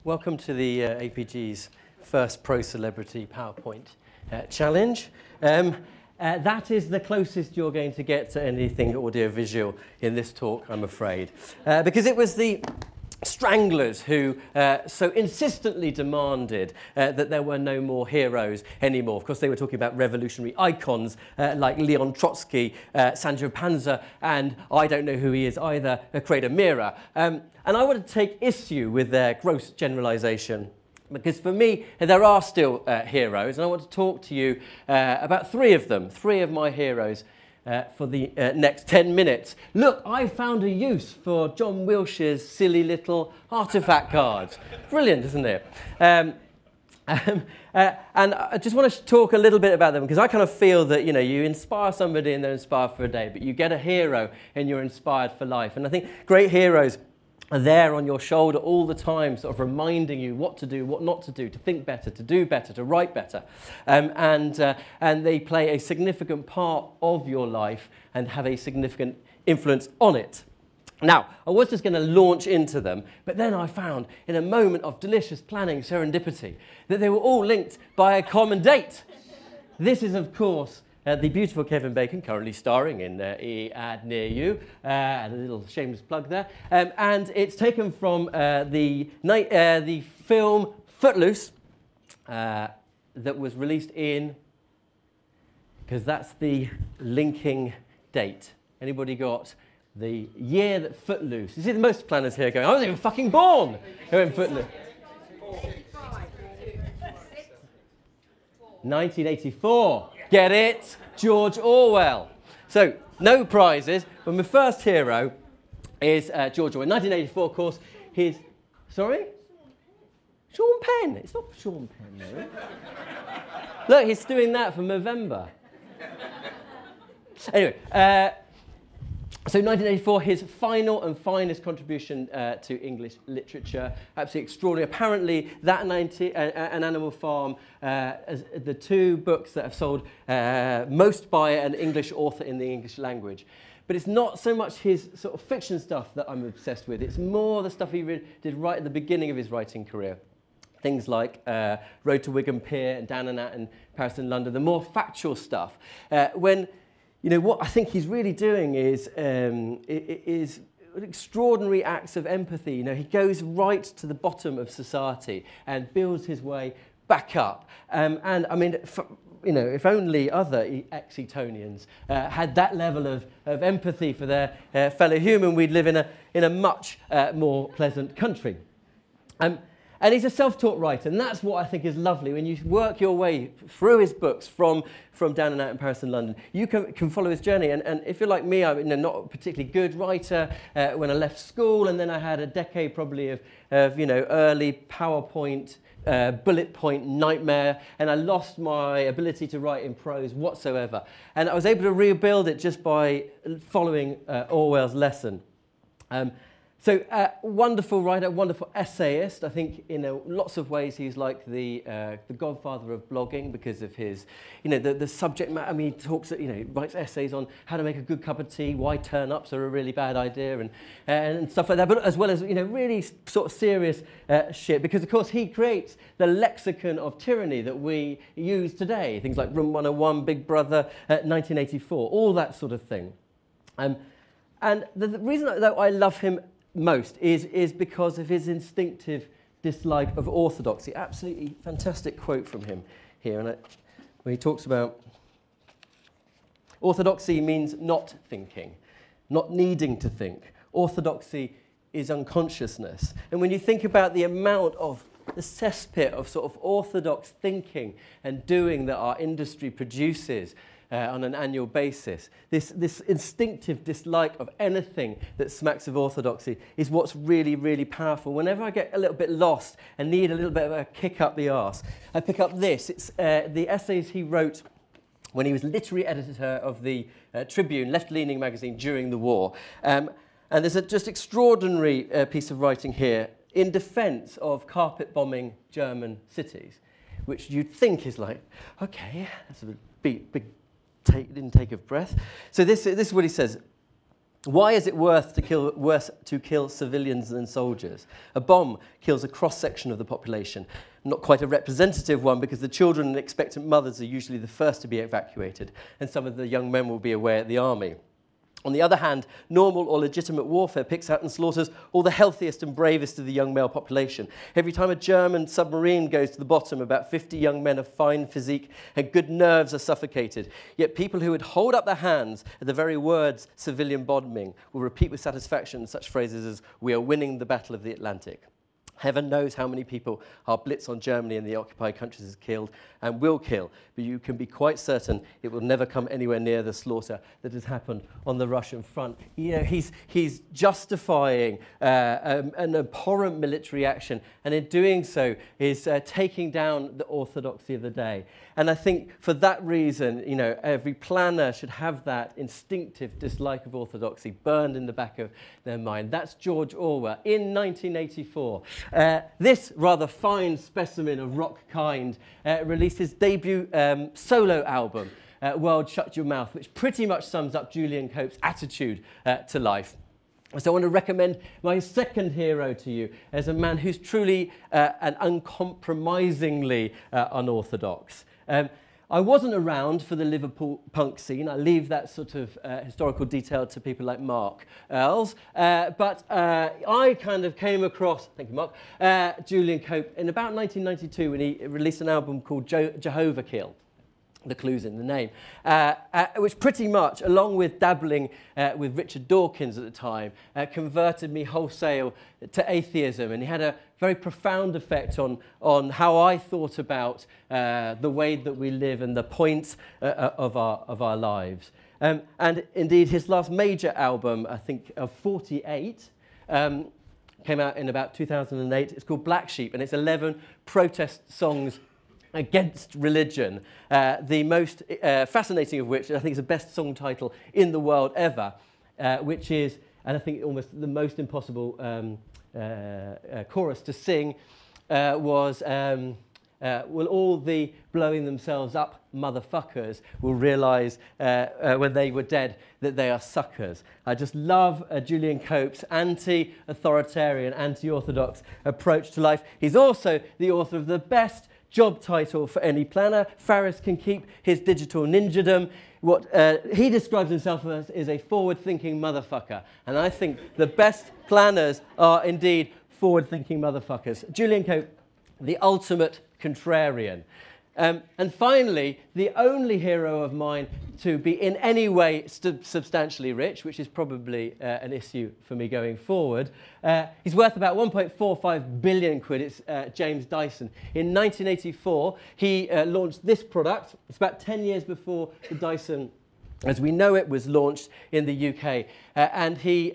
Welcome to the APG's first Pro Celebrity PowerPoint challenge. That is the closest you're going to get to anything audiovisual in this talk, I'm afraid. Because it was the Stranglers who so insistently demanded that there were no more heroes anymore. Of course, they were talking about revolutionary icons like Leon Trotsky, Sancho Panza, and I don't know who he is either, Credo Mira. And I want to take issue with their gross generalization, because for me, there are still heroes, and I want to talk to you about three of them, three of my heroes, for the next 10 minutes. Look, I found a use for John Wilshire's silly little artifact cards. Brilliant, isn't it? And I just want to talk a little bit about them, because I kind of feel that, you know, you inspire somebody and they're inspired for a day, but you get a hero and you're inspired for life. And I think great heroes are there on your shoulder all the time, sort of reminding you what to do, what not to do, to think better, to do better, to write better. And they play a significant part of your life and have a significant influence on it. Now, I was just going to launch into them, but then I found, in a moment of delicious planning serendipity, that they were all linked by a common date. This is, of course, the beautiful Kevin Bacon, currently starring in Ad Near You, and a little shameless plug there. And it's taken from the film Footloose, that was released in, because that's the linking date. Anybody got the year that Footloose? You see the most planners here going, I wasn't even fucking born when Footloose. 1984. Get it? George Orwell. So, no prizes, but my first hero is George Orwell. 1984, of course, his... Sorry? Sean Penn. It's not Sean Penn, no. Look, he's doing that for November. Anyway, so 1984, his final and finest contribution to English literature. Absolutely extraordinary. Apparently, that and An Animal Farm, as the two books that have sold most by an English author in the English language. But it's not so much his sort of fiction stuff that I'm obsessed with. It's more the stuff he did right at the beginning of his writing career. Things like Road to Wigan Pier and Dan and Nat and Paris and London, the more factual stuff. You know, what I think he's really doing is extraordinary acts of empathy. You know, he goes right to the bottom of society and builds his way back up. And I mean, you know, if only other ex-Etonians had that level of empathy for their fellow human, we'd live in a much more pleasant country. And he's a self-taught writer, and that's what I think is lovely. When you work your way through his books from Dan and Nat in Paris and London, you can follow his journey. And if you're like me, I'm not a particularly good writer when I left school, and then I had a decade probably of you know, early PowerPoint, bullet point nightmare, and I lost my ability to write in prose whatsoever. And I was able to rebuild it just by following Orwell's lesson. So, wonderful writer, wonderful essayist. I think in lots of ways he's like the godfather of blogging because of his, you know, the subject matter. I mean, he talks, you know, he writes essays on how to make a good cup of tea, why turn-ups are a really bad idea, and stuff like that. But as well as, you know, really sort of serious shit, because of course he creates the lexicon of tyranny that we use today. Things like Room 101, Big Brother, 1984, all that sort of thing. And the reason that I love him most is because of his instinctive dislike of orthodoxy. Absolutely fantastic quote from him here, where he talks about orthodoxy means not thinking, not needing to think. Orthodoxy is unconsciousness. And when you think about the amount of the cesspit of sort of orthodox thinking and doing that our industry produces on an annual basis, this instinctive dislike of anything that smacks of orthodoxy is what's really, really powerful. Whenever I get a little bit lost and need a little bit of a kick up the arse, I pick up this. It's the essays he wrote when he was literary editor of the Tribune, left-leaning magazine during the war. And there's a just extraordinary piece of writing here in defense of carpet-bombing German cities, which you'd think is like, okay, that's a big intake of breath. So this is what he says. Why is it worse to kill civilians than soldiers? A bomb kills a cross-section of the population, not quite a representative one, because the children and expectant mothers are usually the first to be evacuated, and some of the young men will be away at the army. On the other hand, normal or legitimate warfare picks out and slaughters all the healthiest and bravest of the young male population. Every time a German submarine goes to the bottom, about 50 young men of fine physique and good nerves are suffocated. Yet people who would hold up their hands at the very words civilian bombing will repeat with satisfaction such phrases as, "We are winning the Battle of the Atlantic." Heaven knows how many people our blitz on Germany and the occupied countries has killed and will kill, but you can be quite certain it will never come anywhere near the slaughter that has happened on the Russian front. You know, he's justifying an abhorrent military action, and in doing so is taking down the orthodoxy of the day. And I think for that reason, you know, every planner should have that instinctive dislike of orthodoxy burned in the back of their mind. That's George Orwell in 1984. This rather fine specimen of rock kind released his debut solo album, World Shut Your Mouth, which pretty much sums up Julian Cope's attitude to life. So I want to recommend my second hero to you as a man who's truly and uncompromisingly unorthodox. I wasn't around for the Liverpool punk scene. I leave that sort of historical detail to people like Mark Earls. But I kind of came across, thank you, Mark, Julian Cope in about 1992 when he released an album called Jehovah Kill. The clue's in the name, which pretty much, along with dabbling with Richard Dawkins at the time, converted me wholesale to atheism. And he had a very profound effect on how I thought about the way that we live and the point of our lives. And indeed, his last major album, I think, of 48, came out in about 2008. It's called Black Sheep, and it's 11 protest songs against religion, the most fascinating of which I think is the best song title in the world ever, which is, and I think almost the most impossible chorus to sing, was will all the blowing themselves up motherfuckers will realise when they were dead that they are suckers. I just love Julian Cope's anti-authoritarian, anti-orthodox approach to life. He's also the author of the best job title for any planner. Faris can keep his digital ninjadom. What he describes himself as is a forward-thinking motherfucker. And I think the best planners are indeed forward-thinking motherfuckers. Julian Cope, the ultimate contrarian. And finally, the only hero of mine to be in any way substantially rich, which is probably an issue for me going forward. He's worth about 1.45 billion quid. It's James Dyson. In 1984, he launched this product. It's about 10 years before the Dyson, as we know it, was launched in the UK. And he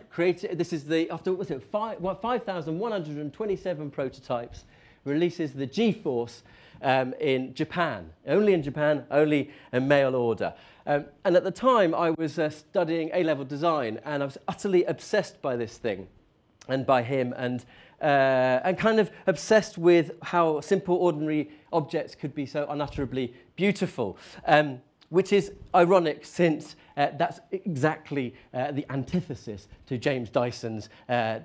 created, this is the, after, what's it, 5,127 prototypes, releases the G-Force in Japan, only in mail order. And at the time, I was studying A-level design, and I was utterly obsessed by this thing, and by him, and kind of obsessed with how simple, ordinary objects could be so unutterably beautiful, which is ironic since that's exactly the antithesis to James Dyson's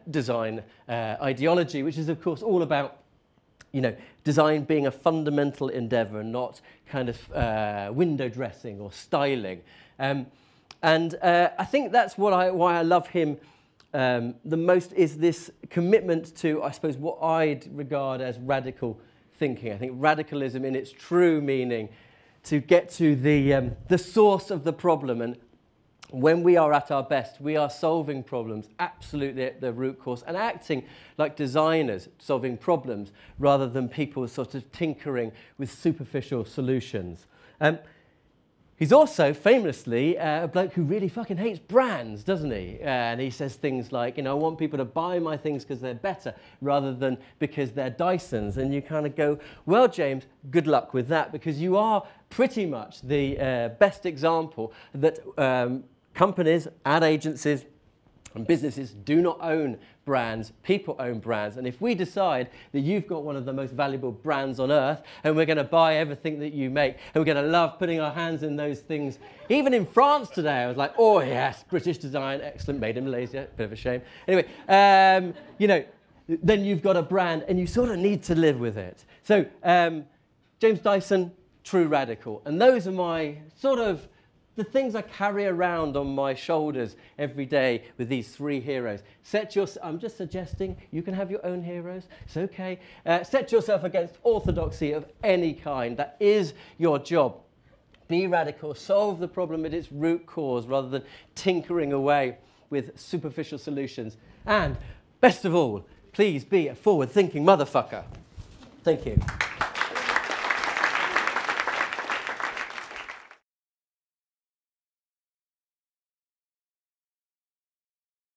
design ideology, which is, of course, all about, you know, design being a fundamental endeavour and not kind of window dressing or styling. I think that's why I love him the most, is this commitment to, I suppose, what I'd regard as radical thinking. I think radicalism in its true meaning, to get to the source of the problem. And when we are at our best, we are solving problems absolutely at the root cause and acting like designers solving problems rather than people sort of tinkering with superficial solutions. He's also famously a bloke who really fucking hates brands, doesn't he? And he says things like, you know, I want people to buy my things because they're better rather than because they're Dysons. And you kind of go, well, James, good luck with that, because you are pretty much the best example that companies, ad agencies, And businesses do not own brands, people own brands. And if we decide that you've got one of the most valuable brands on earth and we're going to buy everything that you make and we're going to love putting our hands in those things, even in France today, I was like, oh yes, British design, excellent, made in Malaysia, bit of a shame. Anyway, you know, then you've got a brand and you sort of need to live with it. So James Dyson, true radical. And those are my sort of the things I carry around on my shoulders every day with these three heroes. I'm just suggesting you can have your own heroes. It's okay. Set yourself against orthodoxy of any kind. That is your job. Be radical. Solve the problem at its root cause rather than tinkering away with superficial solutions. And best of all, please be a forward-thinking motherfucker. Thank you.